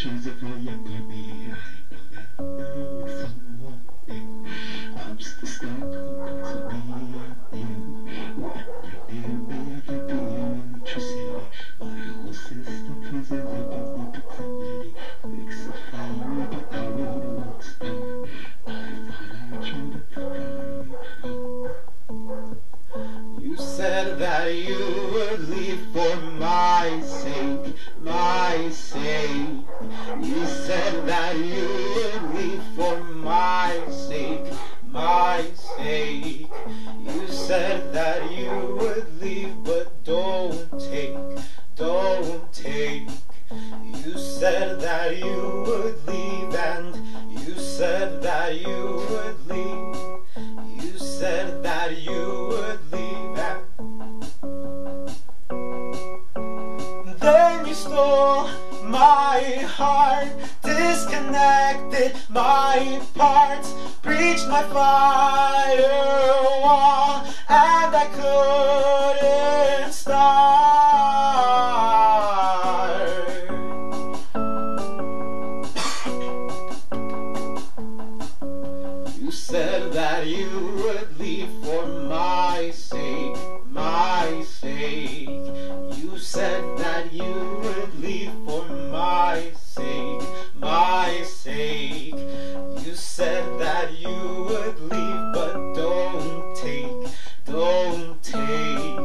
pictures of a younger me. I know that now it's someone new. I'm still stuck because of me and you. When you're near me, I can feel your electricity. My whole system freezes up in the proximity. Fix the fire, but I really won't start. I thought I tried to fire you. You said that you would leave for my sake, my sake. You said that you would leave for my sake, my sake. You said that you would leave, but don't take, don't take. You said that you would leave, and you said that you would leave. You said that you would leave, and then you stole my heart, disconnected my parts, breached my firewall, and I couldn't start. You said that you would leave for my sake, my sake. You said that you would leave for my sake, my sake. You said that you would leave, but don't take, don't take.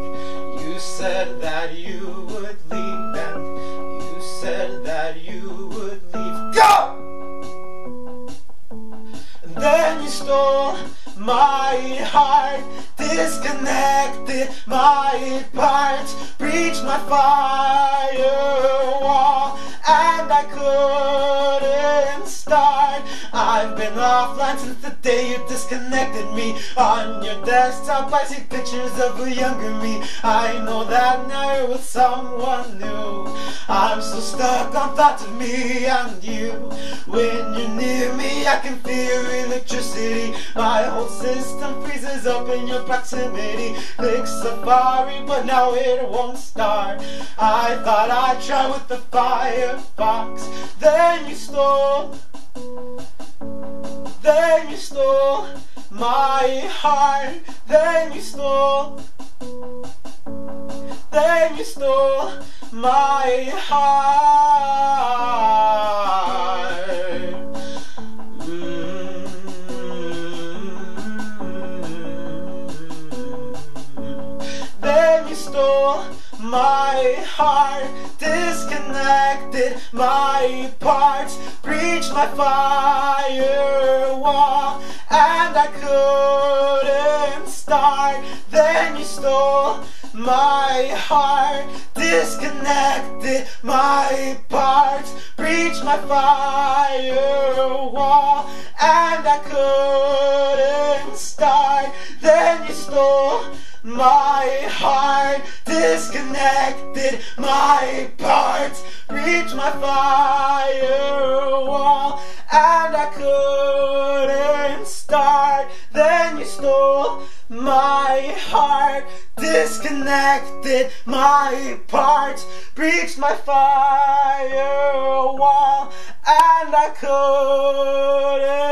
You said that you would leave, and you said that you would leave. Go! And then you stole my heart, disconnected my parts, breached my firewall, and I couldn't start. I've been offline since the day you disconnected me. On your desktop I see pictures of a younger me. I know that now you're with someone new. I'm so stuck on thoughts of me and you. When you're near me I can feel your electricity. My whole system freezes up in your proximity. Click Safari, but now it won't start. I thought I'd try with the Firefox. Then you stole my heart. Then you stole my heart. Then you stole my heart, disconnected my parts, breached my firewall, and I couldn't start. Then you stole my heart, disconnected my parts, breached my firewall, and I couldn't start. Then you stole my heart, disconnected my parts, breached my firewall, and I couldn't start. Then you stole my heart, disconnected my parts, breached my firewall, and I couldn't